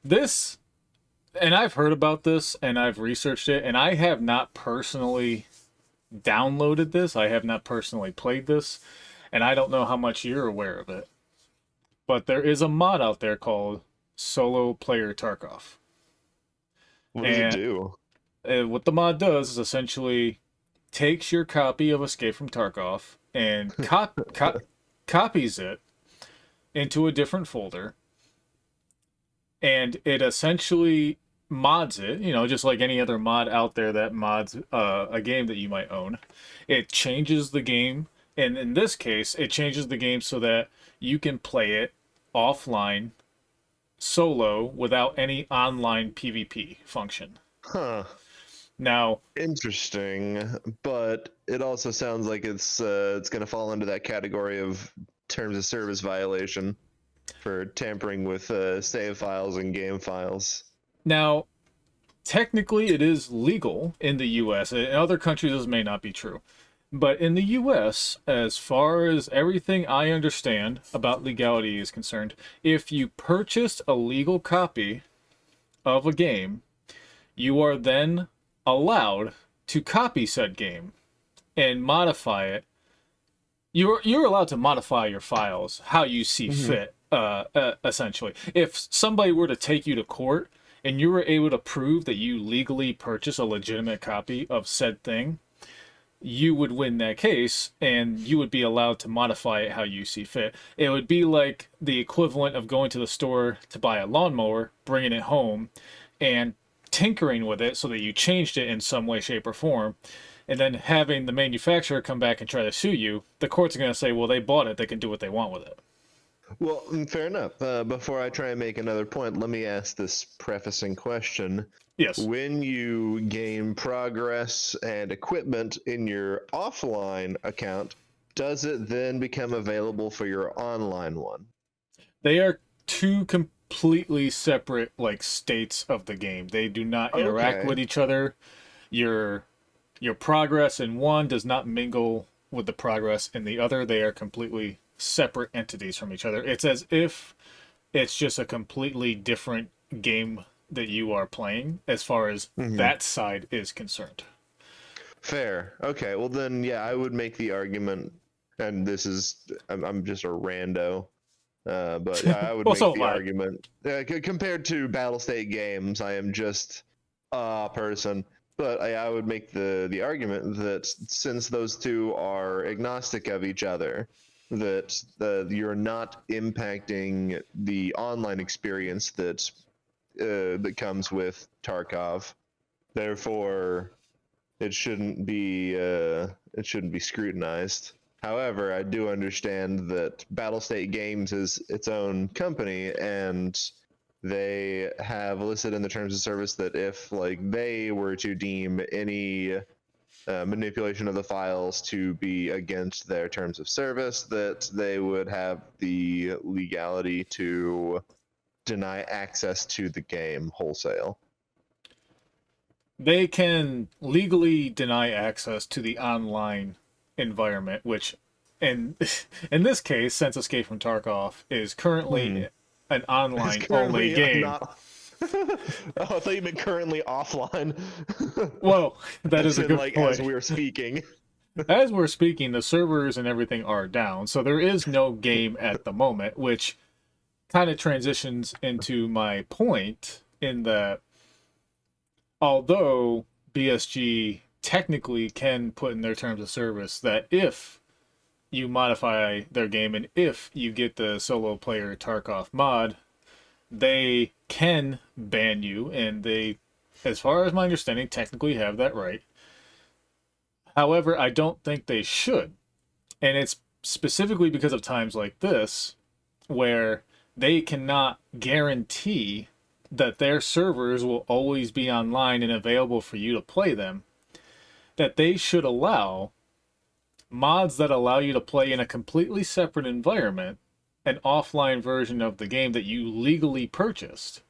This, and I've heard about this and I've researched it, and I have not personally downloaded this. I have not personally played this, and I don't know how much you're aware of it. But there is a mod out there called Solo Player Tarkov. What does it And do? what the mod does is essentially takes your copy of Escape from Tarkov and copies it into a different folder, and it essentially mods it, just like any other mod out there that mods a game that you might own. It changes the game, and in this case, it changes the game so that you can play it offline, solo, without any online PvP function. Huh. Now, Interesting. But it also sounds like it's going to fall into that category of terms of service violation for tampering with save files and game files. now, technically, it is legal in the U.S. In other countries, this may not be true. But in the US, as far as everything I understand about legality is concerned, if you purchased a legal copy of a game, you are then allowed to copy said game and modify it. You're allowed to modify your files how you see Mhm. fit. Essentially, if somebody were to take you to court and you were able to prove that you legally purchased a legitimate copy of said thing, you would win that case and you would be allowed to modify it how you see fit. It would be like the equivalent of going to the store to buy a lawnmower, bringing it home, and tinkering with it so that you changed it in some way, shape, or form, and then having the manufacturer come back and try to sue you. The courts are going to say, well, they bought it, they can do what they want with it. Well, fair enough. Before I try and make another point, let me ask this prefacing question. Yes. When you gain progress and equipment in your offline account, does it then become available for your online one? They are two completely separate states of the game. They do not interact Okay. with each other. Your your progress in one does not mingle with the progress in the other. They are completely separate entities from each other. It's as if it's just a completely different game that you are playing as far as Hmm. that side is concerned. Fair. Okay. Well, then, yeah, I would make the argument, and this is, I'm just a rando, but yeah, I would Well, make so am the I. argument. Compared to Battle State games, I am just a person. But I would make the argument that since those two are agnostic of each other, that you're not impacting the online experience that comes with Tarkov. Therefore, it shouldn't be scrutinized. However, I do understand that Battlestate Games is its own company, and they have listed in the terms of service that if they were to deem any manipulation of the files to be against their terms of service, that they would have the legality to deny access to the game wholesale. They can legally deny access to the online environment, which, in in this case, since Escape from Tarkov is Hmm. currently an It's online only currently game. not. Oh, I thought you meant currently offline. Well, that As is a in, good like, as point. we're speaking. As we're speaking, the servers and everything are down, so there is no game at the moment, which kind of transitions into my point in that although BSG technically can put in their terms of service that if you modify their game and if you get the solo player Tarkov mod, they can ban you, and they, as far as my understanding, technically have that right. However, I don't think they should. And it's specifically because of times like this where they cannot guarantee that their servers will always be online and available for you to play them, that they should allow mods that allow you to play in a completely separate environment, an offline version of the game that you legally purchased,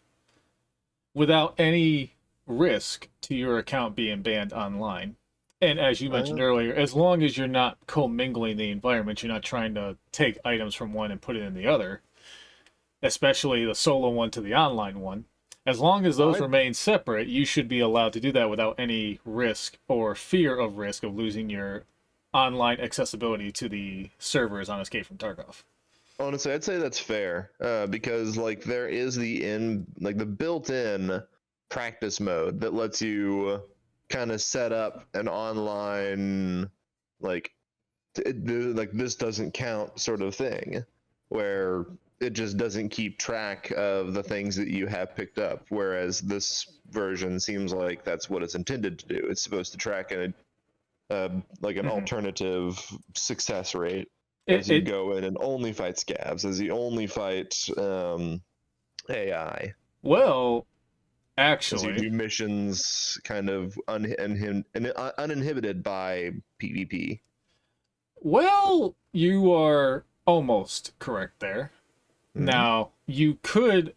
without any risk to your account being banned online. And as you mentioned Uh, earlier, as long as you're not commingling the environment, you're not trying to take items from one and put it in the other, especially the solo one to the online one. As long as those I remain separate, you should be allowed to do that without any risk or fear of risk of losing your online accessibility to the servers on Escape from Tarkov. honestly, I'd say that's fair, because like there is the built-in practice mode that lets you kind of set up an online like like this doesn't count sort of thing, where it just doesn't keep track of the things that you have picked up. Whereas this version seems like that's what it's intended to do. It's supposed to track like an Mm-hmm. alternative success rate It, as you it go in and only fight scavs, as you only fight AI, well, as you actually, do missions kind of uninhibited by PvP. well, you are almost correct there. Mm-hmm. Now, you could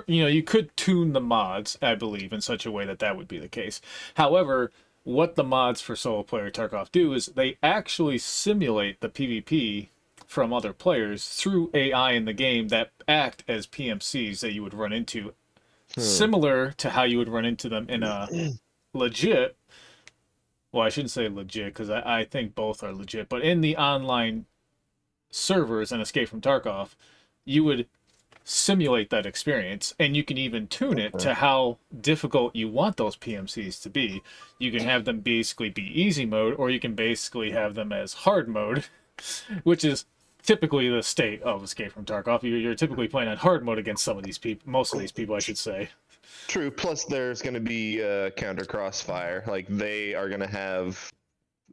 you could tune the mods, I believe, in such a way that that would be the case. However, what the mods for solo player Tarkov do is they actually simulate the PvP from other players through AI in the game that act as PMCs that you would run into, Hmm. similar to how you would run into them in a legit. Well, I shouldn't say legit because I think both are legit, but in the online servers and Escape from Tarkov, you would simulate that experience, and you can even tune it Okay. to how difficult you want those PMCs to be. You can have them basically be easy mode, or you can basically have them as hard mode, which is typically the state of Escape from Tarkov. You're typically playing on hard mode against some of these people, most of these people, I should say. True. Plus, there's going to be counter crossfire. Like they are going to have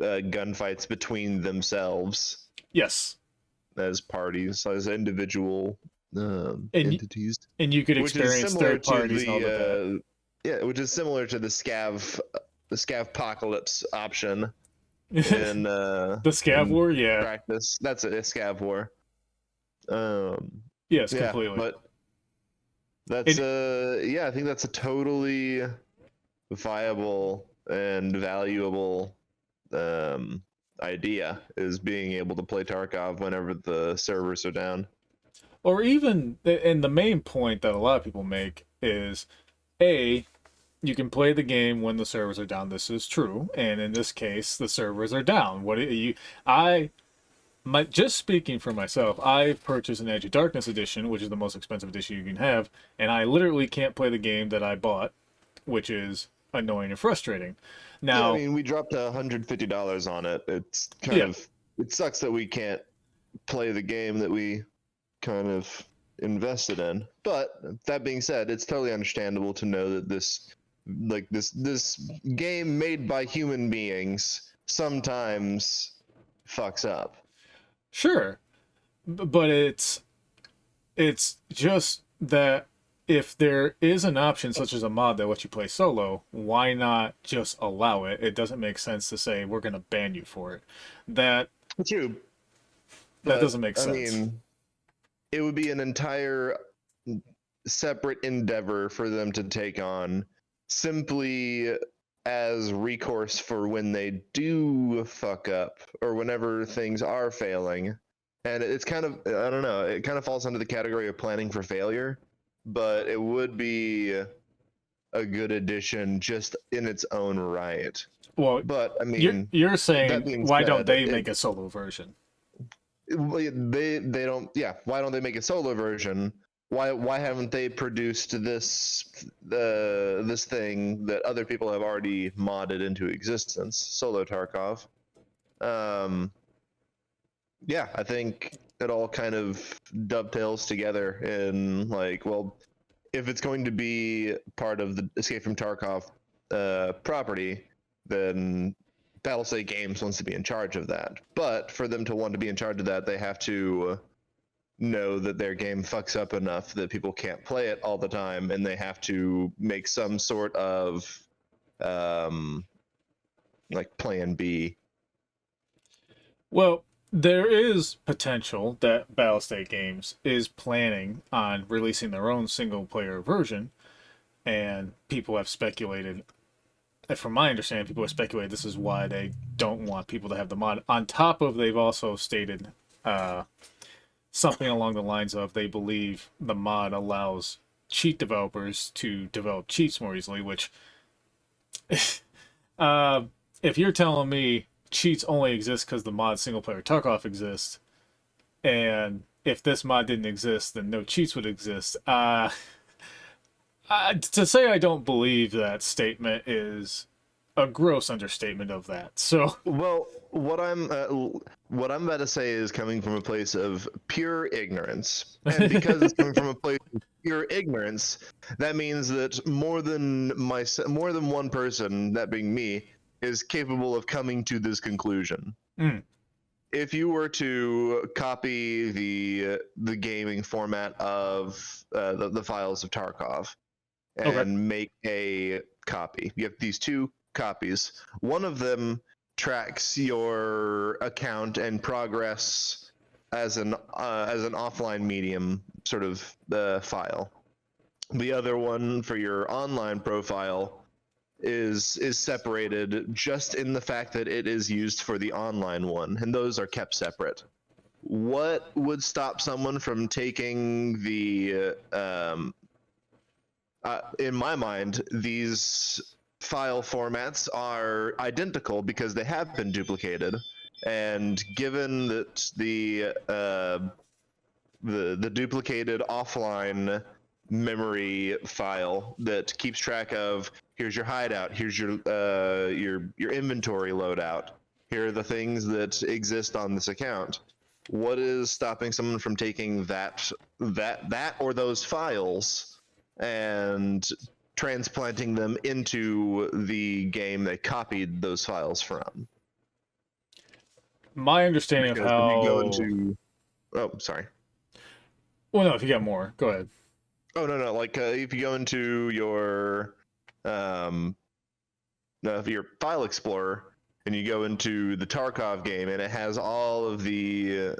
gunfights between themselves Yes, as parties, as individual and entities, and you could which is experience similar third to parties and all of that. yeah, which is similar to the scav apocalypse option in The Scav War, yeah, practice. That's a scav war. Um, yes, yeah, completely. but that's And yeah, I think that's a totally viable and valuable um, idea, is being able to play Tarkov whenever the servers are down. or even, and the main point that a lot of people make is a you can play the game when the servers are down. This is true, and in this case, the servers are down. What you, I, my, just speaking for myself, I purchased an Edge of Darkness edition, which is the most expensive edition you can have, and I literally can't play the game that I bought, which is annoying and frustrating. Yeah, I Now, mean, we dropped $150 on it. It's kind yeah, of it sucks that we can't play the game that we kind of invested in. But that being said, it's totally understandable to know that this game made by human beings sometimes fucks up. sure, but it's just that if there is an option such as a mod that lets you play solo, why not just allow it? It doesn't make sense to say we're going to ban you for it. That True, that but doesn't make I sense. mean, it would be an entire separate endeavor for them to take on simply as recourse for when they do fuck up or whenever things are failing. And it's kind of, I don't know, it kind of falls under the category of planning for failure, but it would be a good addition just in its own right. Well, But I you're mean, you're that saying being why don't said, they make a solo version? they don't, yeah, why don't they make a solo version? Why haven't they produced this thing that other people have already modded into existence, Solo Tarkov? um yeah, I think it all kind of dovetails together in like, well, if it's going to be part of the Escape from Tarkov property, then Battlestate Games wants to be in charge of that. But for them to want to be in charge of that, they have to know that their game fucks up enough that people can't play it all the time, and they have to make some sort of um, like plan B. Well, there is potential that Battlestate Games is planning on releasing their own single player version, and people have speculated, from my understanding, people have speculated this is why they don't want people to have the mod. On top of, they've also stated something along the lines of they believe the mod allows cheat developers to develop cheats more easily, which if you're telling me cheats only exist because the mod single player Tarkov exists, and if this mod didn't exist, then no cheats would exist. To say I don't believe that statement is a gross understatement of that. So, Well, what I'm about to say is coming from a place of pure ignorance, and because it's coming from a place of pure ignorance, that means that more than one person, that being me, is capable of coming to this conclusion. mm, If you were to copy the gaming format of the files of Tarkov okay, and make a copy, you have these two copies. One of them tracks your account and progress as an offline medium sort of file. The other one for your online profile is separated just in the fact that it is used for the online one, and those are kept separate. What would stop someone from taking in my mind, these file formats are identical because they have been duplicated, and given that the duplicated offline memory file that keeps track of here's your hideout, here's your inventory loadout, here are the things that exist on this account. What is stopping someone from taking that or those files and transplanting them into the game they copied those files from? my understanding of Because if you go how. into, oh, sorry. Well, no, if you got more, go ahead. Oh, no, no. Like if you go into um, your file explorer and you go into the Tarkov game, and it has all of the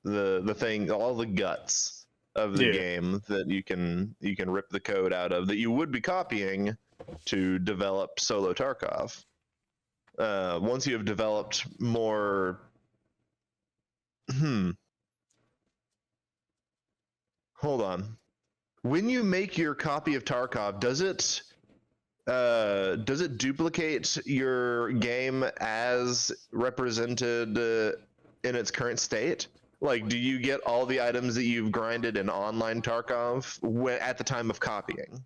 thing, all the guts of the Yeah. game that you can rip the code out of that you would be copying to develop Solo Tarkov. Once you have developed more, hold on. When you make your copy of Tarkov, does it duplicate your game as represented in its current state? Like, do you get all the items that you've grinded in online Tarkov at the time of copying?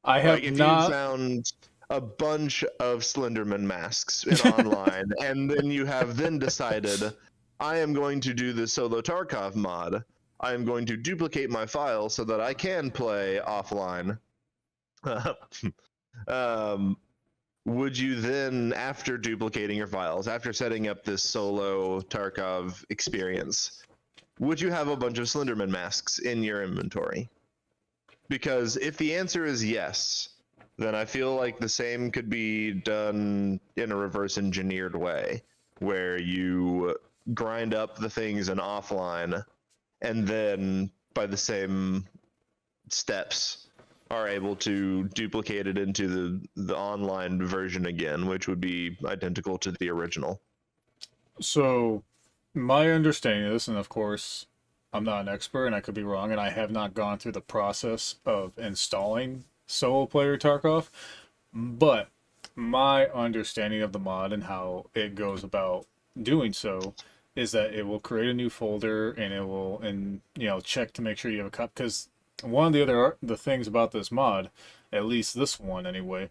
I Like, have if you not. found a bunch of Slenderman masks in online, and then you have then decided, I am going to do the Solo Tarkov mod. I am going to duplicate my file so that I can play offline. um, would you then, after duplicating your files, after setting up this Solo Tarkov experience, would you have a bunch of Slenderman masks in your inventory? Because if the answer is yes, then I feel like the same could be done in a reverse engineered way, where you grind up the things in offline, and then by the same steps are able to duplicate it into the online version again, which would be identical to the original. So, my understanding of this, and of course, I'm not an expert and I could be wrong, and I have not gone through the process of installing solo player Tarkov, but my understanding of the mod and how it goes about doing so is that it will create a new folder and it will, and check to make sure you have a copy. Because one of the things about this mod, at least this one anyway,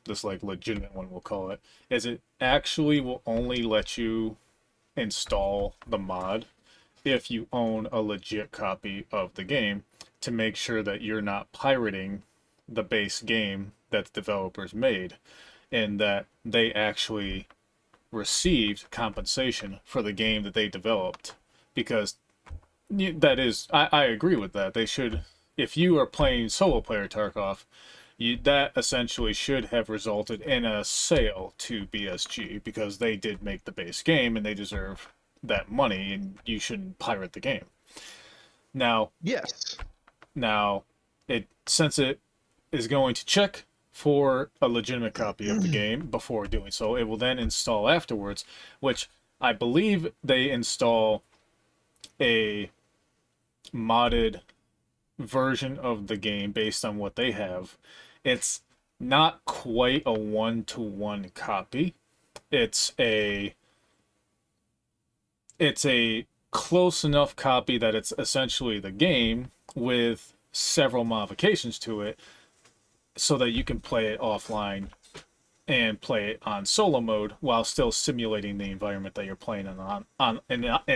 this like legitimate one we'll call it, is it actually will only let you install the mod if you own a legit copy of the game, to make sure that you're not pirating the base game that the developers made, and that they actually received compensation for the game that they developed. Because that is, I agree with that. They should, if you are playing solo player Tarkov, that essentially should have resulted in a sale to BSG, because they did make the base game and they deserve that money, and you shouldn't pirate the game. Now, Yes. now, since it is going to check for a legitimate copy of the game before doing so, it will then install afterwards, which I believe they install a modded version of the game based on what they have. It's not quite a one-to-one copy. It's a it's a close enough copy that it's essentially the game with several modifications to it so that you can play it offline and play it on solo mode while still simulating the environment that you're playing in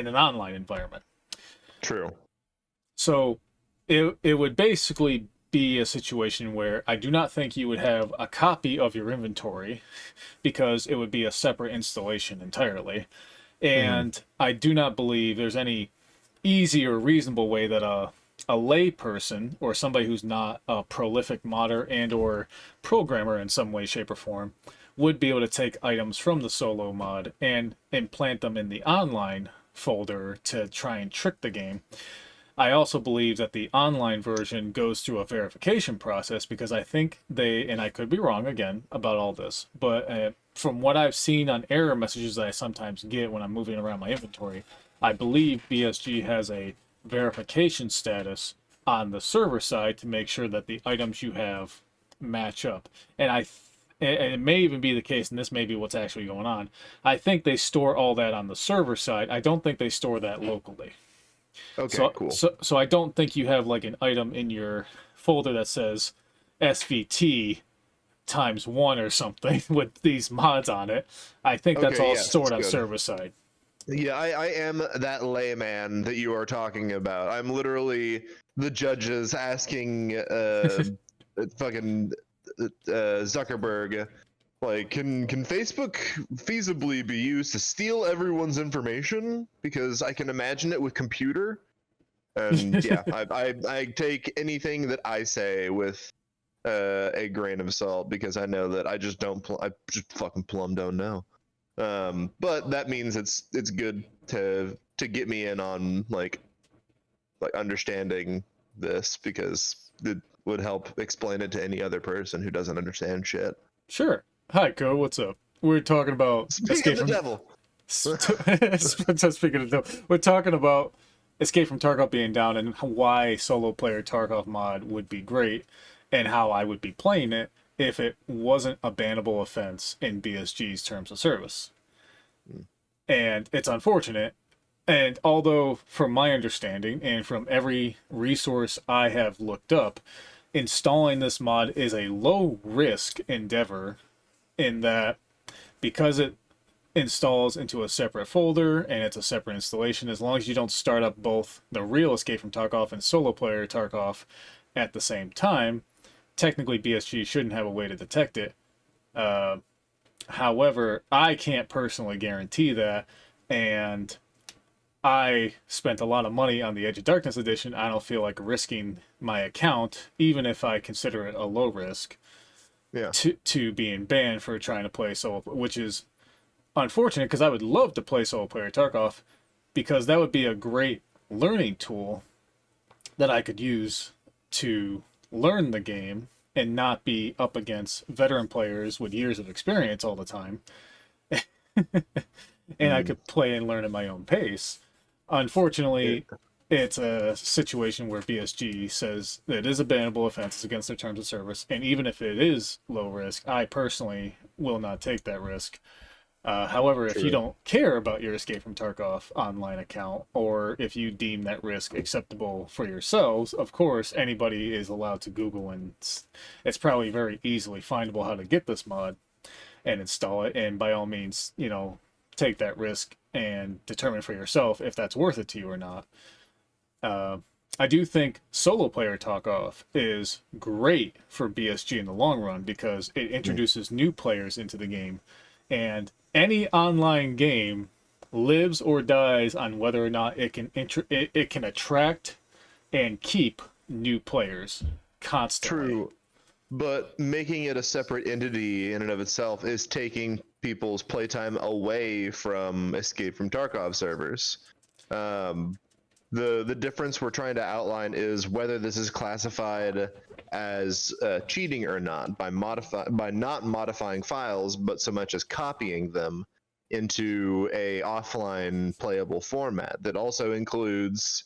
an online environment. True. So it would basically be a situation where I do not think you would have a copy of your inventory because it would be a separate installation entirely. Hmm. And I do not believe there's any easy or reasonable way that a lay person or somebody who's not a prolific modder and or programmer in some way, shape, or form would be able to take items from the solo mod and implant them in the online folder to try and trick the game. I also believe that the online version goes through a verification process because I think they, and I could be wrong again about all this, but from what I've seen on error messages that I sometimes get when I'm moving around my inventory, I believe BSG has a verification status on the server side to make sure that the items you have match up. And it may even be the case, and this may be what's actually going on. I think they store all that on the server side. I don't think they store that locally. Okay, So, cool. so I don't think you have like an item in your folder that says SVT times one or something with these mods on it. I think that's Okay, all yes, that's stored on good. server side. Yeah, I am that layman that you are talking about. I'm literally the judges asking fucking Zuckerberg, like, can Facebook feasibly be used to steal everyone's information? Because I can imagine it with computer. And yeah, I take anything that I say with a grain of salt because I know that I just I just fucking plumb don't know. But that means it's good to get me in on like understanding this because it would help explain it to any other person who doesn't understand shit. Sure. Hi, Co. What's up? We're talking about Speak of Escape the from. devil. Speaking of the, we're talking about Escape from Tarkov being down and why solo player Tarkov mod would be great, and how I would be playing it if it wasn't a bannable offense in BSG's terms of service. And it's unfortunate. And although, from my understanding and from every resource I have looked up, installing this mod is a low risk endeavor in that because it installs into a separate folder and it's a separate installation, as long as you don't start up both the real Escape from Tarkov and solo player Tarkov at the same time, technically BSG shouldn't have a way to detect it. Uh, However, I can't personally guarantee that, and I spent a lot of money on the Edge of Darkness edition. I don't feel like risking my account, even if I consider it a low risk, Yeah, to being banned for trying to play solo, which is unfortunate because I would love to play solo player Tarkov because that would be a great learning tool that I could use to learn the game and not be up against veteran players with years of experience all the time. And I mm. could play and learn at my own pace. It, Unfortunately, it's a situation where BSG says that it is a bannable offense, it's against their terms of service, and even if it is low risk, I personally will not take that risk. However, if you true. don't care about your Escape from Tarkov online account, or if you deem that risk acceptable for yourselves, of course, anybody is allowed to Google, and it's probably very easily findable how to get this mod and install it. And by all means, take that risk and determine for yourself if that's worth it to you or not. Uh, I do think solo player Tarkov is great for BSG in the long run because it Mm. introduces new players into the game, and any online game lives or dies on whether or not it can attract and keep new players constantly. True, but making it a separate entity in and of itself is taking people's playtime away from Escape from Tarkov servers. Um, the difference we're trying to outline is whether this is classified as cheating or not by not modifying files, but so much as copying them into a offline playable format that also includes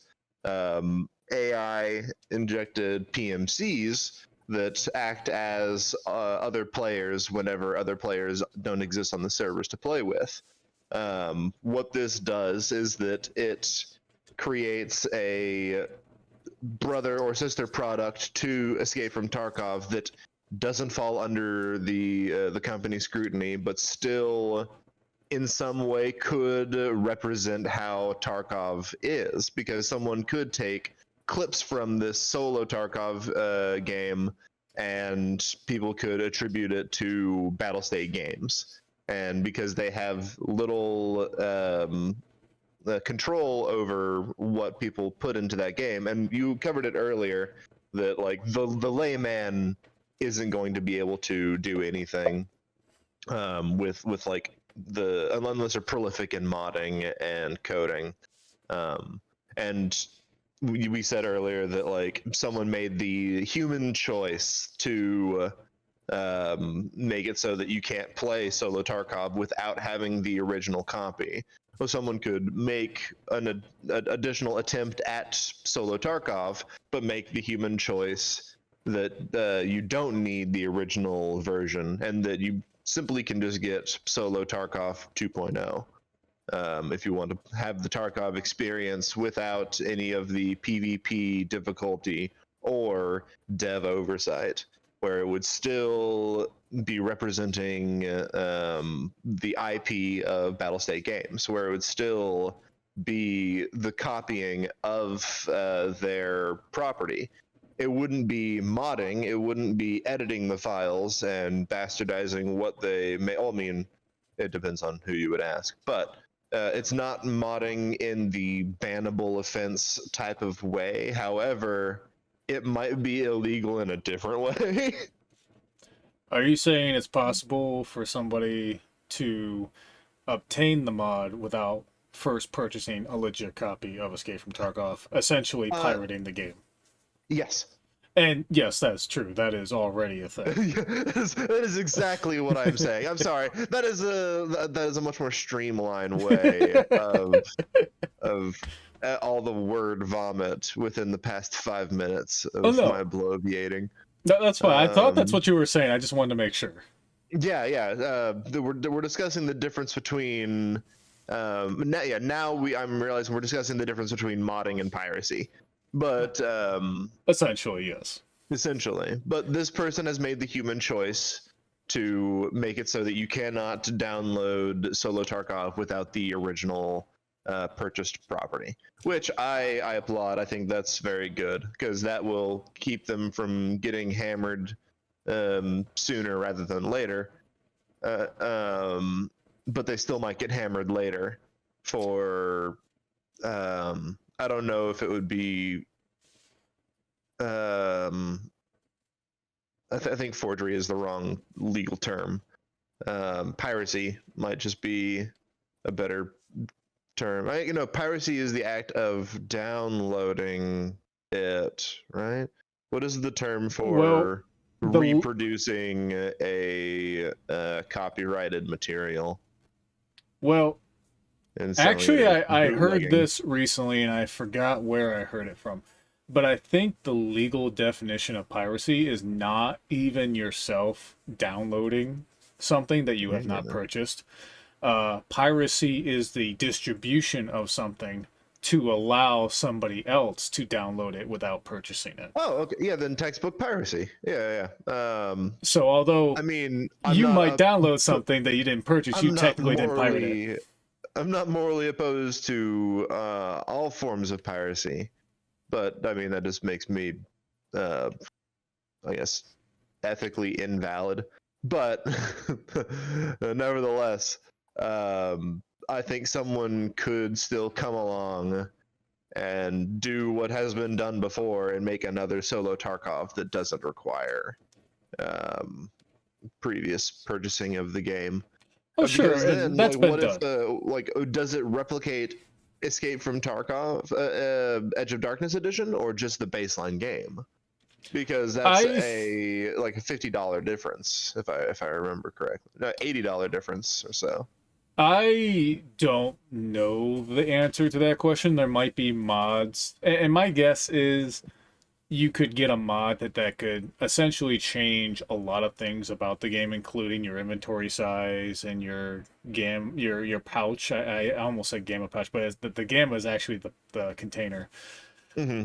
AI injected PMCs that act as other players whenever other players don't exist on the servers to play with. What this does is that it creates a brother or sister product to Escape from Tarkov that doesn't fall under the company scrutiny, but still in some way could represent how Tarkov is, because someone could take clips from this Solo Tarkov game and people could attribute it to Battlestate games. And because they have little control over what people put into that game, and you covered it earlier, that like the layman isn't going to be able to do anything with like unless they're prolific in modding and coding. And we said earlier that like someone made the human choice to make it so that you can't play Solo Tarkov without having the original copy. So someone could make an additional attempt at Solo Tarkov, but make the human choice that you don't need the original version, and that you simply can just get Solo Tarkov 2.0 if you want to have the Tarkov experience without any of the PvP difficulty or dev oversight, where it would still be representing the IP of Battlestate games, where it would still be the copying of their property. It wouldn't be modding, it wouldn't be editing the files and bastardizing what they may. I mean, it depends on who you would ask, but it's not modding in the bannable offense type of way. However, it might be illegal in a different way. Are you saying it's possible for somebody to obtain the mod without first purchasing a legit copy of Escape from Tarkov, essentially pirating the game? Yes. And yes, that's true. That is already a thing. That is exactly what I'm saying. I'm sorry. That is a much more streamlined way of all the word vomit within the past 5 minutes Oh of my no, bloviating. that's fine. I thought that's what you were saying. I just wanted to make sure. Yeah. We're discussing the difference between I'm realizing we're discussing the difference between modding and piracy. But Essentially, yes. essentially, but this person has made the human choice to make it so that you cannot download Solo Tarkov without the original purchased property, which I applaud. I think that's very good, because that will keep them from getting hammered sooner rather than later. But they still might get hammered later for I don't know if it would be. I think forgery is the wrong legal term. Piracy might just be a better term. Piracy is the act of downloading it, right? What is the term Well, for the reproducing a copyrighted material? well, And actually, I heard bootlegging. this recently, and I forgot where I heard it from. But I think the legal definition of piracy is not even yourself downloading something that you have not purchased. Piracy is the distribution of something to allow somebody else to download it without purchasing it. Oh, okay. Yeah, then textbut piracy. Yeah. So although I mean, you might download something that you didn't purchase, you I'm not technically didn't pirate it. morally I'm not morally opposed to all forms of piracy, but I mean that just makes me, I guess, ethically invalid. But nevertheless, I think someone could still come along and do what has been done before and make another Solo Tarkov that doesn't require um, previous purchasing of the game. Oh, Because sure, and then, that's like, been what if, done. does it replicate Escape from Tarkov, Edge of Darkness edition, or just the baseline game? Because that's I a $50 difference, if I remember correctly. No, $80 difference or so. I don't know the answer to that question. There might be mods, and my guess is you could get a mod that could essentially change a lot of things about the game, including your inventory size and your pouch. I almost said gamma pouch, but the gamma is actually the container. Hmm.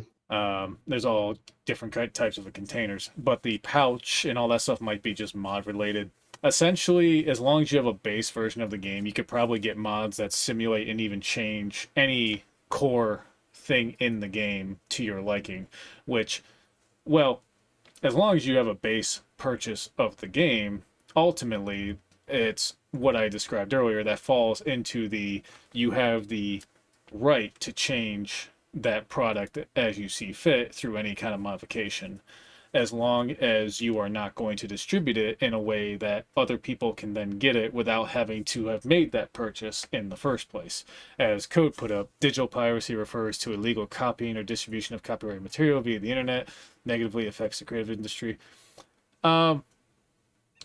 There's all different types of the containers, but the pouch and all that stuff might be just mod related. Essentially, as long as you have a base version of the game, you could probably get mods that simulate and even change any core thing in the game to your liking, which, well, as long as you have a base purchase of the game, ultimately it's what I described earlier that falls into the you have the right to change that product as you see fit through any kind of modification, as long as you are not going to distribute it in a way that other people can then get it without having to have made that purchase in the first place. As Code put up, digital piracy refers to illegal copying or distribution of copyrighted material via the internet, negatively affects the creative industry. Um,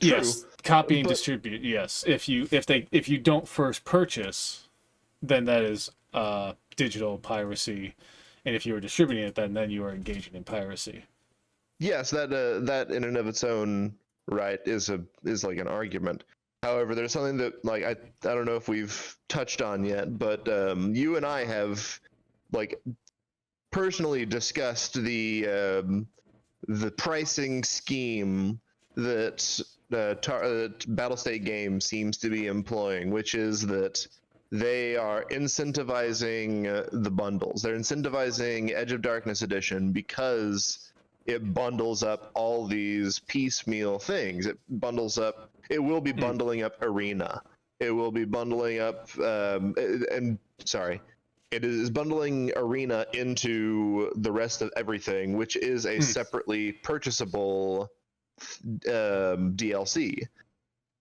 True, yes, copy and but distribute. Yes, if you don't first purchase, then that is digital piracy, and if you are distributing it, then you are engaging in piracy. yes, that in and of its own right is like an argument. However, there's something that like I don't know if we've touched on yet, but you and I have like personally discussed the pricing scheme that Battlestate game seems to be employing, which is that they are incentivizing the bundles. They're incentivizing Edge of Darkness Edition because it bundles up all these piecemeal things. It bundles up. It will be Mm. bundling up Arena. It will be bundling up. And sorry, it is bundling Arena into the rest of everything, which is a Mm. separately purchasable DLC,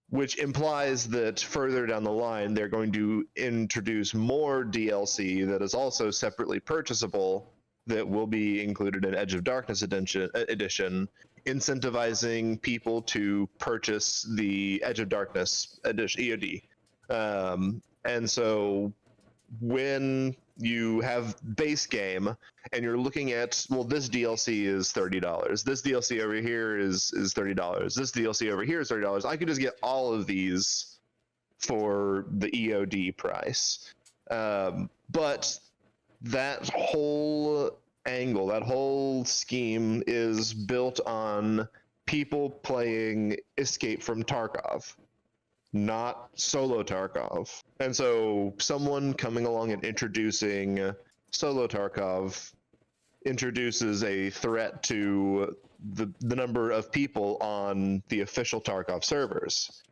which implies that further down the line they're going to introduce more DLC that is also separately purchasable that will be included in Edge of Darkness edition, incentivizing people to purchase the Edge of Darkness edition EOD. And so when you have base game and you're looking at, well, this DLC is $30, this DLC over here is $30, this DLC over here is $30, I could just get all of these for the EOD price. But that whole angle, that whole scheme is built on people playing Escape from Tarkov, not Solo Tarkov. And so someone coming along and introducing Solo Tarkov introduces a threat to the number of people on the official Tarkov servers.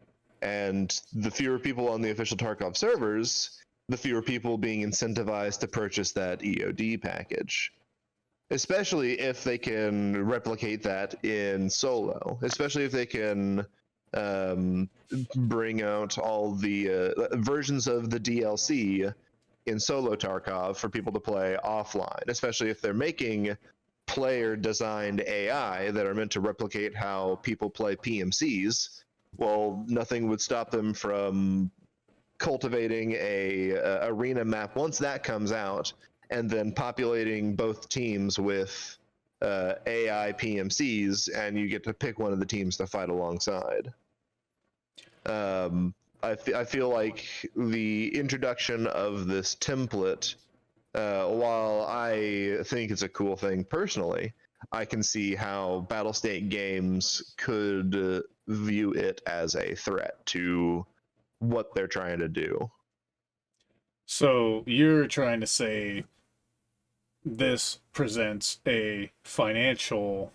And the fewer people on the official Tarkov servers, the fewer people being incentivized to purchase that EOD package. Especially if they can replicate that in solo, especially if they can um, bring out all the versions of the DLC in solo Tarkov for people to play offline, especially if they're making player designed AI that are meant to replicate how people play PMCs. Well, nothing would stop them from cultivating a arena map once that comes out, and then populating both teams with AI PMCs, and you get to pick one of the teams to fight alongside. I feel like the introduction of this template, while I think it's a cool thing personally, I can see how Battlestate games could view it as a threat to what they're trying to do. So you're trying to say this presents a potential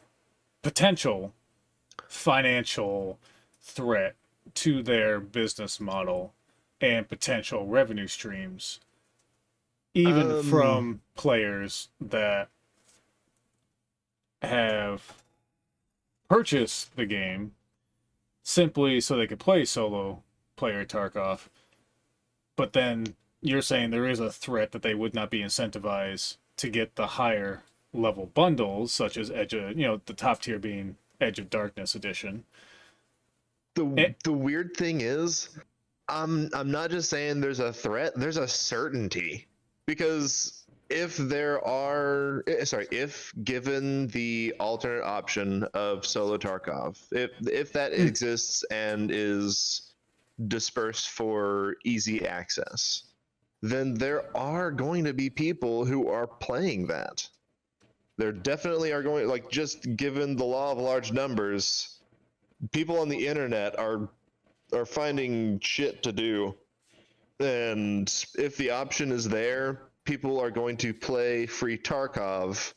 financial threat to their business model and potential revenue streams, even Um, from players that have purchased the game simply so they could play solo player Tarkov. But then you're saying there is a threat that they would not be incentivized to get the higher level bundles, such as the top tier being Edge of Darkness edition. the And, the weird thing is, I'm not just saying there's a threat, there's a certainty. Because if there are if given the alternate option of Solo Tarkov, if that exists and is dispersed for easy access, then there are going to be people who are playing that. There definitely are going, like, just given the law of large numbers, people on the internet are finding shit to do. And if the option is there, people are going to play free Tarkov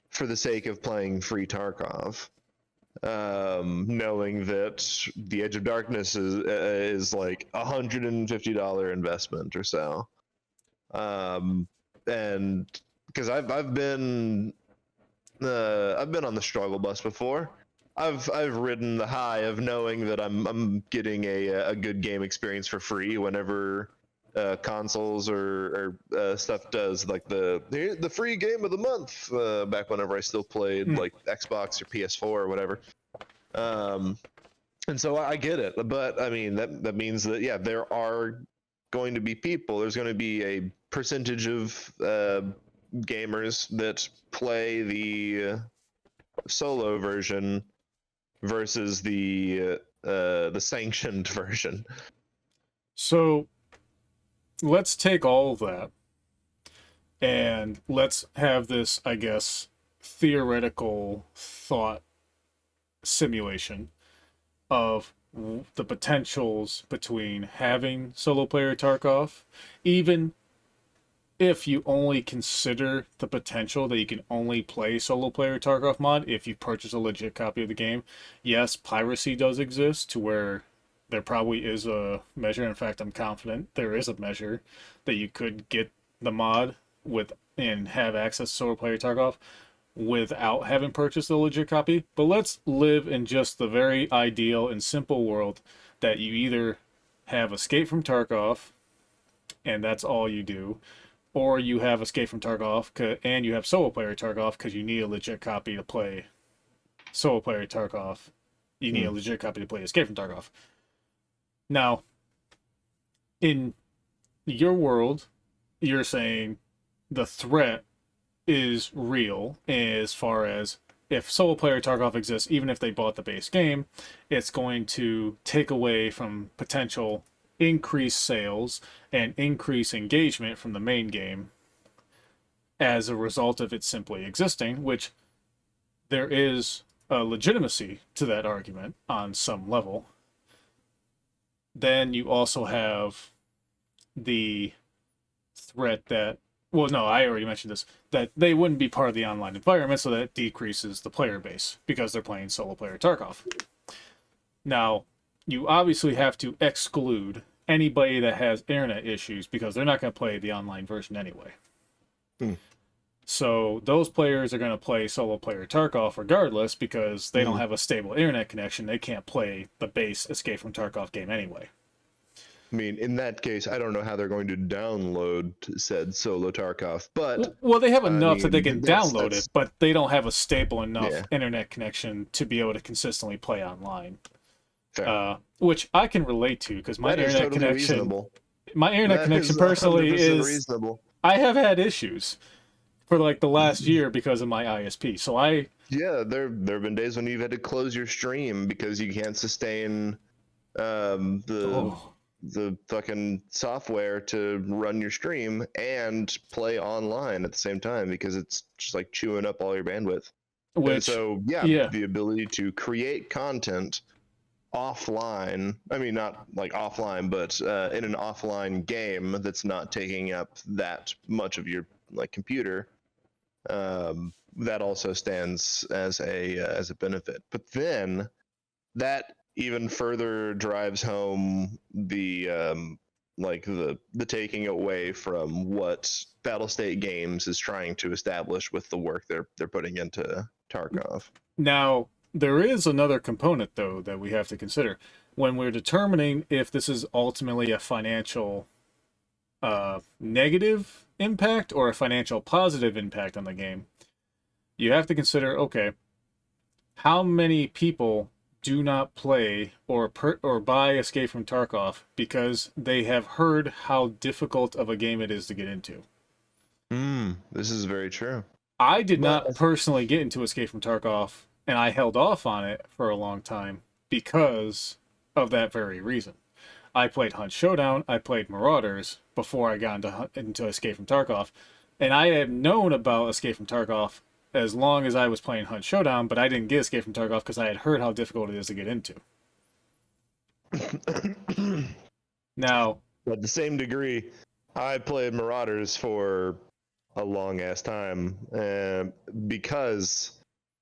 for the sake of playing free Tarkov, knowing that the Edge of Darkness is like $150 investment or so. And because I've been on the struggle bus before. I've ridden the high of knowing that I'm getting a good game experience for free whenever consoles or stuff does like the free game of the month, back whenever I still played like Xbox or PS4 or whatever. And so I get it, but I mean that means that, yeah, there are going to be people. There's going to be a percentage of gamers that play the solo version versus the sanctioned version. So let's take all of that and let's have this, I guess, theoretical thought simulation of the potentials between having solo player Tarkov, even if you only consider the potential that you can only play solo player Tarkov mod if you purchase a legit copy of the game. Yes, piracy does exist to where there probably is a measure. In fact, I'm confident there is a measure that you could get the mod with and have access to solo player Tarkov without having purchased a legit copy. But let's live in just the very ideal and simple world that you either have Escape from Tarkov and that's all you do, or you have Escape from Tarkov and you have solo player Tarkov because you need a legit copy to play solo player Tarkov. You need a legit copy to play Escape from Tarkov. Now, in your world, you're saying the threat is real as far as if solo player Tarkov exists, even if they bought the base game, it's going to take away from potential increased sales and increase engagement from the main game as a result of it simply existing, which there is a legitimacy to that argument on some level. Then you also have the threat that, well, no, I already mentioned this, that they wouldn't be part of the online environment, so that decreases the player base because they're playing solo player Tarkov. Now, you obviously have to exclude anybody that has internet issues because they're not going to play the online version anyway. So those players are going to play solo player Tarkov regardless because they don't have a stable internet connection. They can't play the base Escape from Tarkov game anyway. I mean, in that case, I don't know how they're going to download said Solo Tarkov, but well, they have enough that they mean, can download it, but they don't have a stable enough Yeah. internet connection to be able to consistently play online. fair. Which I can relate to because my That is internet totally connection, reasonable. my internet That connection is personally 100% is. reasonable. I have had issues for like the last year because of my ISP. So Yeah, there have been days when you've had to close your stream because you can't sustain the fucking software to run your stream and play online at the same time because it's just like chewing up all your bandwidth. And which so yeah, the ability to create content offline, I mean not like offline, but in an offline game that's not taking up that much of your like computer, that also stands as a benefit. But then that even further drives home the the taking away from what Battlestate Games is trying to establish with the work they're putting into Tarkov. now there is another component though that we have to consider when we're determining if this is ultimately a financial negative impact or a financial positive impact on the game. You have to consider, okay, how many people do not play or buy Escape from Tarkov because they have heard how difficult of a game it is to get into. This is very true. I did But not personally get into Escape from Tarkov, and I held off on it for a long time because of that very reason. I played Hunt Showdown, I played Marauders before I got into Escape from Tarkov, and I had known about Escape from Tarkov as long as I was playing Hunt Showdown, but I didn't get Escape from Tarkov because I had heard how difficult it is to get into. Now, at the same degree, I played Marauders for a long ass time because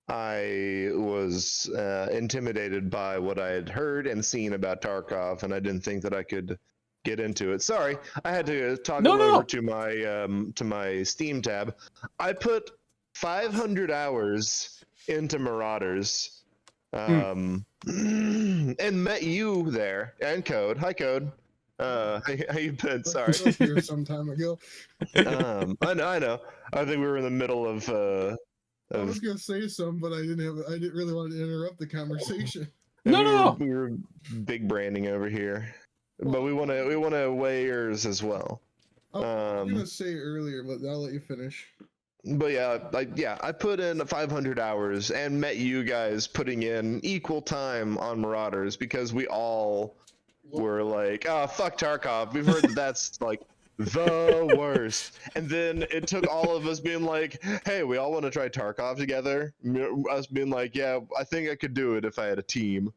I was intimidated by what I had heard and seen about Tarkov, and I didn't think that I could get into it. Sorry, I had to toggle over to my Steam tab. I put 500 hours into Marauders, and met you there, and Code. Hi, Code. How you been? Sorry. I was here some time ago. I know. I think we were in the middle of. I was gonna say something, but I didn't really want to interrupt the conversation. No. We were big branding over here, but we want to weigh yours as well. I was gonna say earlier, but I'll let you finish. But yeah, I put in 500 hours and met you guys putting in equal time on Marauders because we all were like, oh, fuck Tarkov. We've heard that that's like the worst. And then it took all of us being like, hey, we all want to try Tarkov together. Us being like, yeah, I think I could do it if I had a team.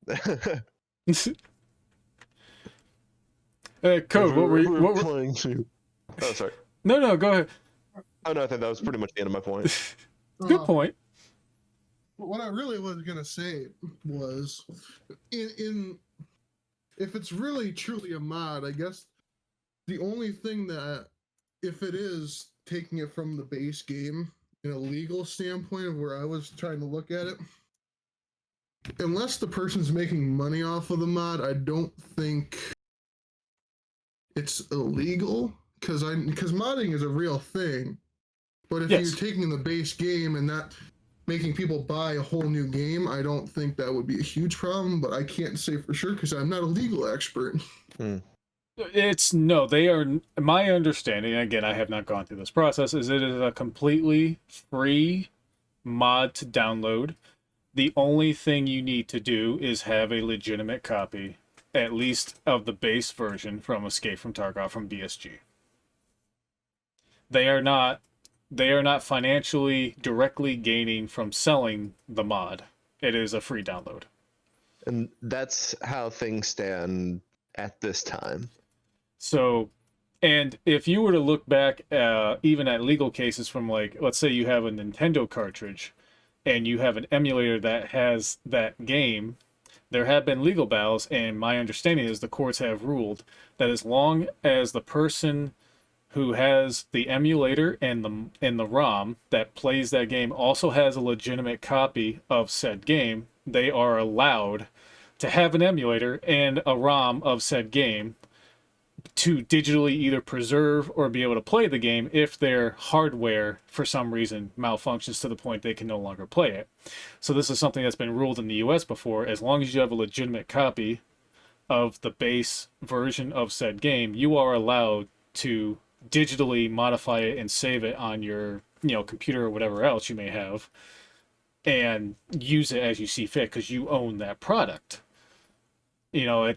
Code, what were playing to? Oh, sorry. No, go ahead. Oh no, I think that was pretty much the end of my point. Good point. What I really was gonna say was, in if it's really truly a mod, I guess the only thing that, if it is taking it from the base game in a legal standpoint of where I was trying to look at it, unless the person's making money off of the mod, I don't think it's illegal because modding is a real thing. But if you're taking the base game and not making people buy a whole new game, I don't think that would be a huge problem, but I can't say for sure because I'm not a legal expert. They are, my understanding, again, I have not gone through this process, is it is a completely free mod to download. The only thing you need to do is have a legitimate copy, at least of the base version from Escape from Tarkov from BSG. They are not financially directly gaining from selling the mod. It is a free download. And that's how things stand at this time. So, and if you were to look back even at legal cases from, like, let's say you have a Nintendo cartridge and you have an emulator that has that game, there have been legal battles, and my understanding is the courts have ruled that as long as the person who has the emulator and the ROM that plays that game also has a legitimate copy of said game, they are allowed to have an emulator and a ROM of said game to digitally either preserve or be able to play the game if their hardware for some reason malfunctions to the point they can no longer play it. So this is something that's been ruled in the US before. As long as you have a legitimate copy of the base version of said game, you are allowed to digitally modify it and save it on your computer or whatever else you may have and use it as you see fit because you own that product. That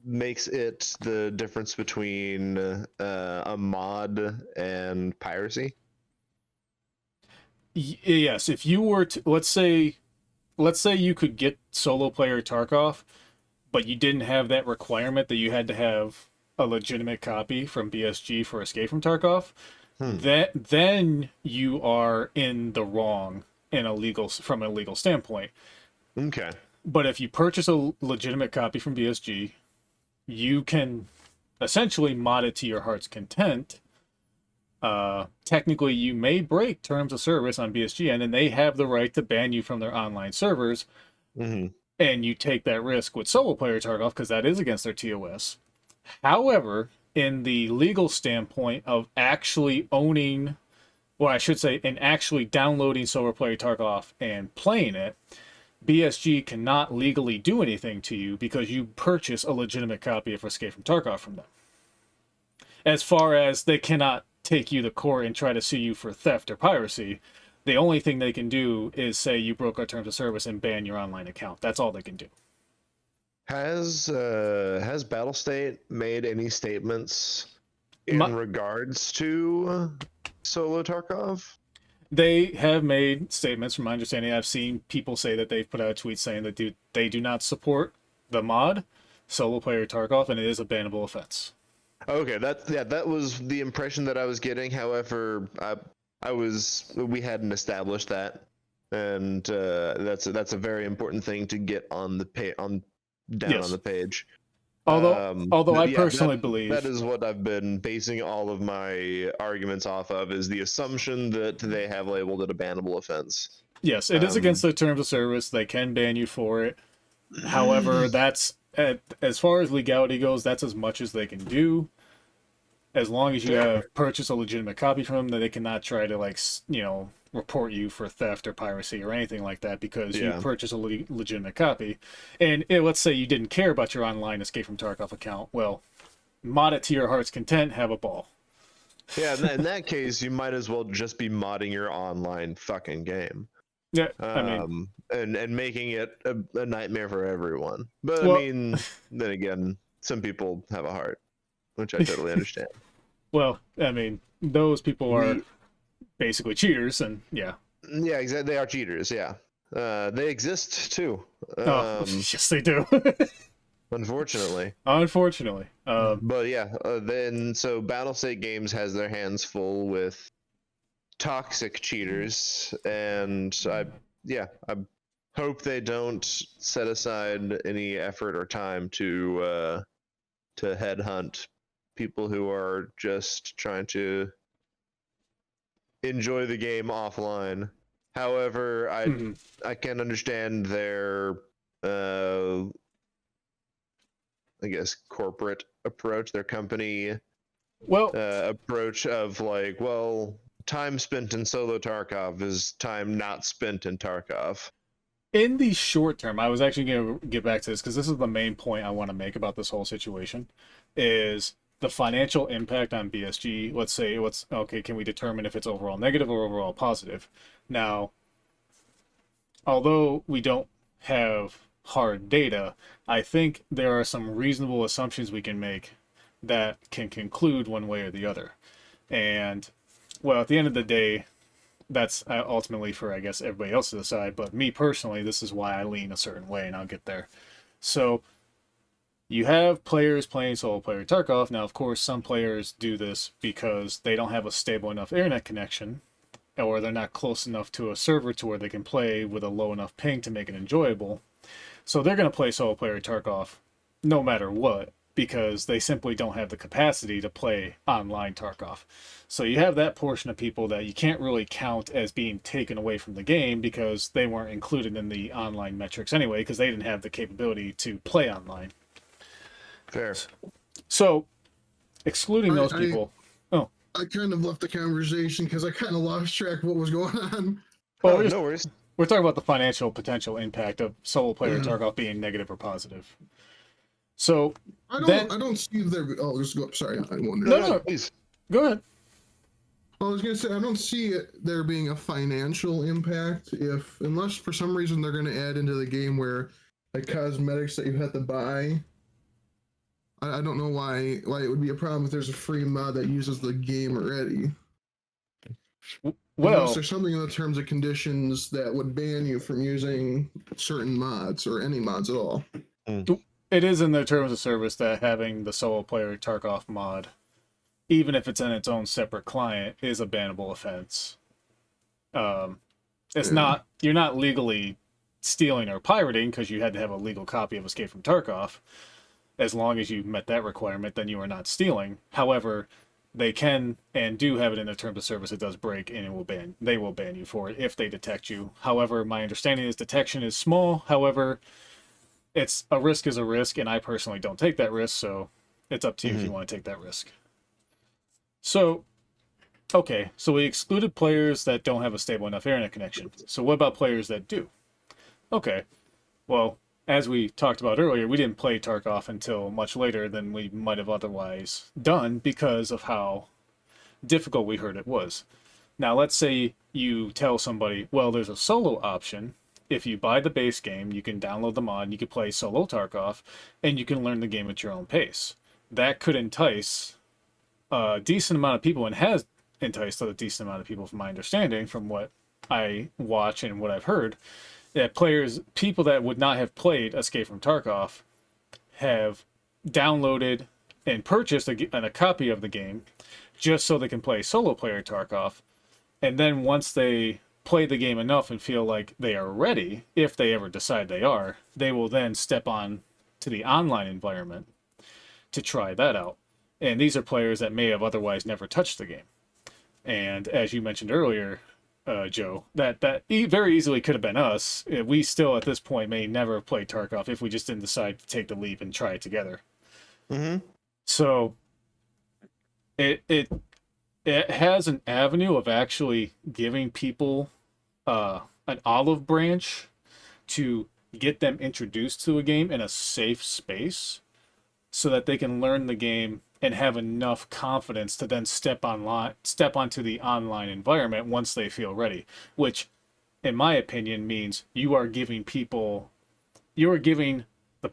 makes it the difference between a mod and piracy. Yes, if you were to, let's say you could get solo player Tarkov, but you didn't have that requirement that you had to have a legitimate copy from BSG for Escape from Tarkov, then you are in the wrong from a legal standpoint. Okay. But if you purchase a legitimate copy from BSG, you can essentially mod it to your heart's content. Technically, you may break terms of service on BSG, and then they have the right to ban you from their online servers. Mm-hmm. And you take that risk with solo player Tarkov because that is against their TOS. However, in the legal standpoint of actually owning or I should say, in actually downloading Solo Player Tarkov and playing it, BSG cannot legally do anything to you because you purchase a legitimate copy of Escape from Tarkov from them. As far as they cannot take you to court and try to sue you for theft or piracy, the only thing they can do is say you broke our terms of service and ban your online account. That's all they can do. Has Battlestate made any statements in My, regards to Solo Tarkov? They have made statements, from my understanding. I've seen people say that they've put out a tweet saying that they do not support the mod Solo Player Tarkov, and it is a bannable offense. Okay, that was the impression that I was getting. However, we hadn't established that, and that's a very important thing to get on the on the page. Although I personally believe that is what I've been basing all of my arguments off of, is the assumption that they have labeled it a bannable offense. Yes, it is against the terms of service. They can ban you for it. However, that's as far as legality goes, that's as much as they can do. As long as you have purchased a legitimate copy from them, that they cannot try to report you for theft or piracy or anything like that because you purchased a legitimate copy. And let's say you didn't care about your online Escape from Tarkov account. Well, mod it to your heart's content, have a ball. Yeah, in that case, you might as well just be modding your online fucking game. Yeah, I mean, and making it a nightmare for everyone. But well, I mean, then again, some people have a heart, which I totally understand. Well, I mean, those people are basically cheaters, and yeah. Yeah, exactly. They are cheaters. Yeah, they exist too. Yes, they do. Unfortunately. But yeah, then so Battlestate Games has their hands full with toxic cheaters, and I hope they don't set aside any effort or time to headhunt people who are just trying to enjoy the game offline. However, I can understand their I guess corporate approach, their company approach of like, well, time spent in Solo Tarkov is time not spent in Tarkov. In the short term, I was actually going to get back to this because this is the main point I want to make about this whole situation, is the financial impact on BSG. Let's say can we determine if it's overall negative or overall positive? Now, although we don't have hard data, I think there are some reasonable assumptions we can make that can conclude one way or the other. And, well, at the end of the day, that's ultimately for, I guess, everybody else to decide. But me personally, this is why I lean a certain way, and I'll get there. So, you have players playing Solo Player Tarkov. Now, of course, some players do this because they don't have a stable enough internet connection, or they're not close enough to a server to where they can play with a low enough ping to make it enjoyable. So they're going to play Solo Player Tarkov no matter what, because they simply don't have the capacity to play online Tarkov. So you have that portion of people that you can't really count as being taken away from the game because they weren't included in the online metrics anyway, because they didn't have the capability to play online. Fair. So, excluding those people... I kind of left the conversation because I kind of lost track of what was going on. Well, no worries. We're talking about the financial potential impact of Solo Player Tarkov being negative or positive. So I don't see there. Oh, just go. Sorry, I wonder. No, please go ahead. I was gonna say I don't see there being a financial impact unless for some reason they're gonna add into the game where like cosmetics that you have to buy. I don't know why it would be a problem if there's a free mod that uses the game already. Well, unless there's something in the terms and conditions that would ban you from using certain mods or any mods at all. It is in the terms of service that having the Solo Player Tarkov mod, even if it's in its own separate client, is a bannable offense. It's not, you're not legally stealing or pirating because you had to have a legal copy of Escape from Tarkov. As long as you met that requirement, then you are not stealing. However, they can and do have it in their terms of service. It does break, and they will ban you for it if they detect you. However, my understanding is detection is small. However, a risk is a risk, and I personally don't take that risk, so it's up to you if you want to take that risk. So, Okay, so we excluded players that don't have a stable enough internet connection. So what about players that do? Okay, well, as we talked about earlier, we didn't play Tarkov until much later than we might have otherwise done because of how difficult we heard it was. Now, let's say you tell somebody, well, there's a solo option. If you buy the base game, you can download the mod, you can play Solo Tarkov, and you can learn the game at your own pace. That could entice a decent amount of people and has enticed a decent amount of people, from my understanding, from what I watch and what I've heard, that people that would not have played Escape from Tarkov have downloaded and purchased a copy of the game just so they can play solo player Tarkov. And then once they play the game enough and feel like they are ready, if they ever decide they are, they will then step on to the online environment to try that out. And these are players that may have otherwise never touched the game. And as you mentioned earlier, Joe, that very easily could have been us. We still, at this point, may never have played Tarkov if we just didn't decide to take the leap and try it together. Mm-hmm. So it has an avenue of actually giving people an olive branch to get them introduced to a game in a safe space so that they can learn the game and have enough confidence to then step onto the online environment once they feel ready, which in my opinion means you are giving the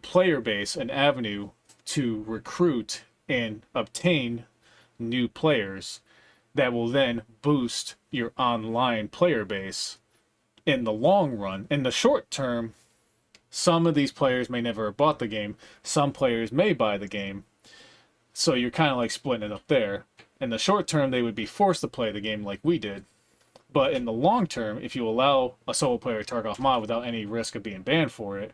player base an avenue to recruit and obtain new players that will then boost your online player base in the long run. In the short term, some of these players may never have bought the game. Some players may buy the game. So you're kind of like splitting it up there. In the short term, they would be forced to play the game like we did. But in the long term, if you allow a solo player Tarkov mod without any risk of being banned for it,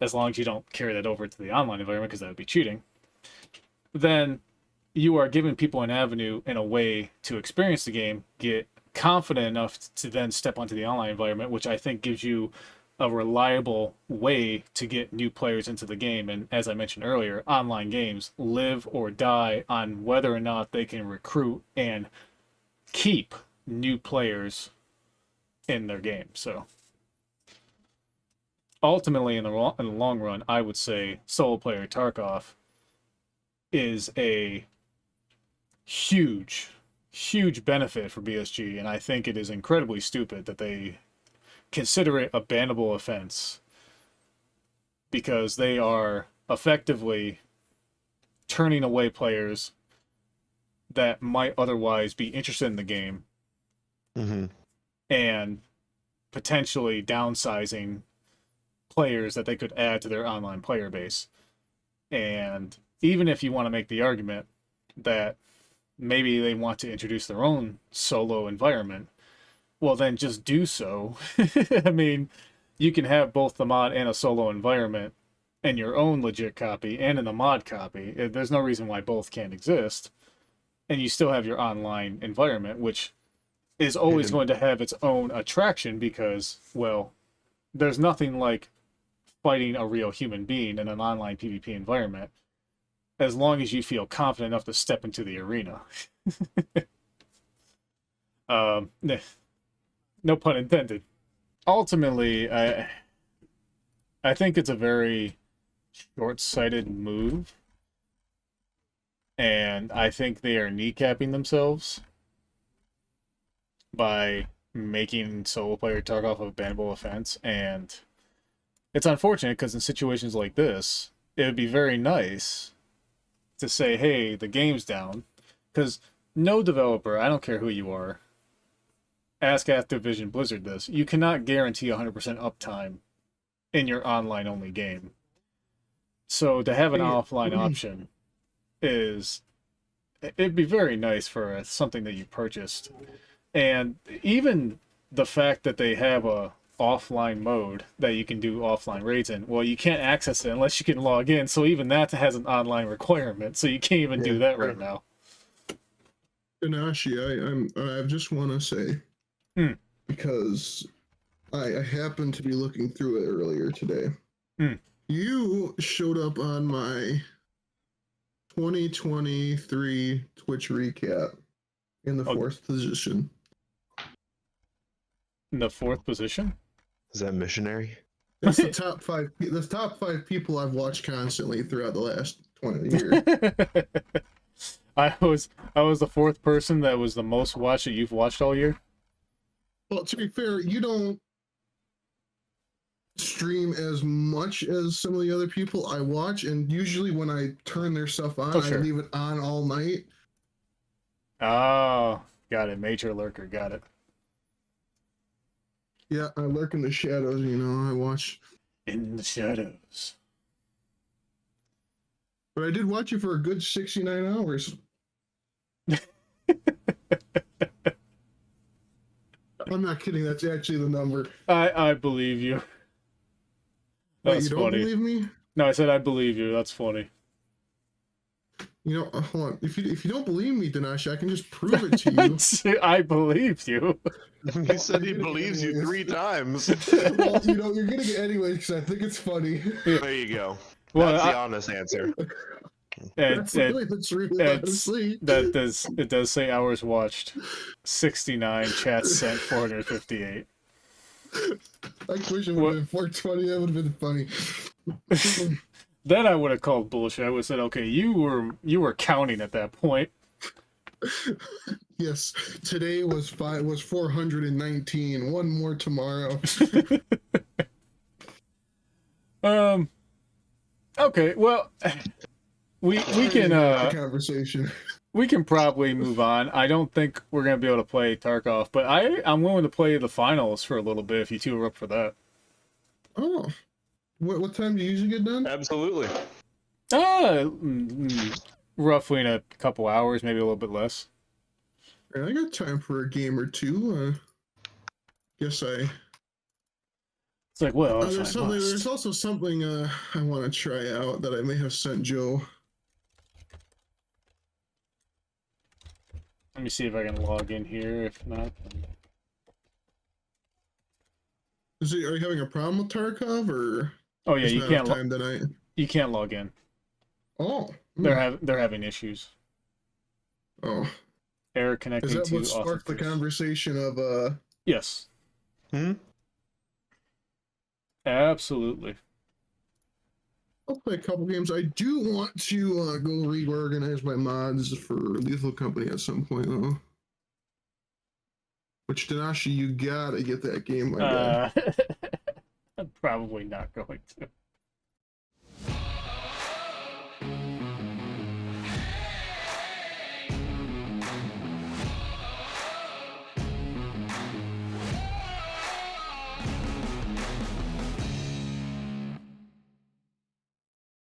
as long as you don't carry that over to the online environment, because that would be cheating, then you are giving people an avenue and a way to experience the game, get confident enough to then step onto the online environment, which I think gives you a reliable way to get new players into the game. And as I mentioned earlier, online games live or die on whether or not they can recruit and keep new players in their game. So ultimately, in the long run, I would say solo player Tarkov is a huge benefit for BSG, and I think it is incredibly stupid that they consider it a bannable offense, because they are effectively turning away players that might otherwise be interested in the game, Mm-hmm. and potentially downsizing players that they could add to their online player base. And even if you want to make the argument that maybe they want to introduce their own solo environment, well, then just do so. I mean, you can have both the mod and a solo environment in your own legit copy and in the mod copy. There's no reason why both can't exist. And you still have your online environment, which is always going to have its own attraction because, well, there's nothing like fighting a real human being in an online PvP environment, as long as you feel confident enough to step into the arena. No pun intended. Ultimately, I think it's a very short-sighted move, and I think they are kneecapping themselves by making solo player Tarkov a bannable offense. And it's unfortunate because in situations like this, it would be very nice to say, hey, the game's down, because no developer, I don't care who you are, ask Activision Blizzard this, you cannot guarantee 100% uptime in your online only game. So to have an offline option it'd be very nice for something that you purchased. And even the fact that they have a offline mode that you can do offline raids in, well, you can't access it unless you can log in, so even that has an online requirement, so you can't even do that right now. Inashi, I just want to say, because I happened to be looking through it earlier today. You showed up on my 2023 Twitch recap, in the fourth position. In the fourth position? Is that missionary? It's the top five. The top five people I've watched constantly throughout the last 20 years. I was the fourth person that was the most watched that you've watched all year. Well, to be fair, you don't stream as much as some of the other people I watch, and usually when I turn their stuff on, sure. I leave it on all night. Oh, got it. Major lurker, got it. Yeah, I lurk in the shadows, you know, I watch. In the shadows. But I did watch it for a good 69 hours. I'm not kidding, that's actually the number. I believe you. Wait, That's you don't funny. believe me? No, I said I believe you. That's funny. You know, hold on. If you don't believe me, Dinesh, I can just prove it to you. I believe you. He said he believes you 3 times. Well, you know, you're getting it anyway because I think it's funny. There you go. Well, That's the honest answer. That's really the truth, honestly. It does say hours watched 69, chats sent 458. I wish it would have been 420. That would have been funny. Then I would have called bullshit. I would have said, okay, you were counting at that point. Yes, today was 419. One more tomorrow. Okay, well, we can conversation. we can probably move on. I don't think we're gonna be able to play Tarkov, but I'm willing to play the finals for a little bit if you two are up for that. Oh, what time do you usually get done? Absolutely. Roughly in a couple hours, maybe a little bit less. I got time for a game or two. Guess I. It's like, well, there's also something I want to try out that I may have sent Joe. Let me see if I can log in here. If not, Are you having a problem with Tarkov, or? Oh yeah, you can't. Time tonight. You can't log in. Oh. They're having issues. Oh. Error connecting to. Is that what sparked the conversation of Yes. Absolutely. I'll play a couple games. I do want to go reorganize my mods for Lethal Company at some point, though. Which, Danashi, you gotta get that game, my guy. I'm probably not going to.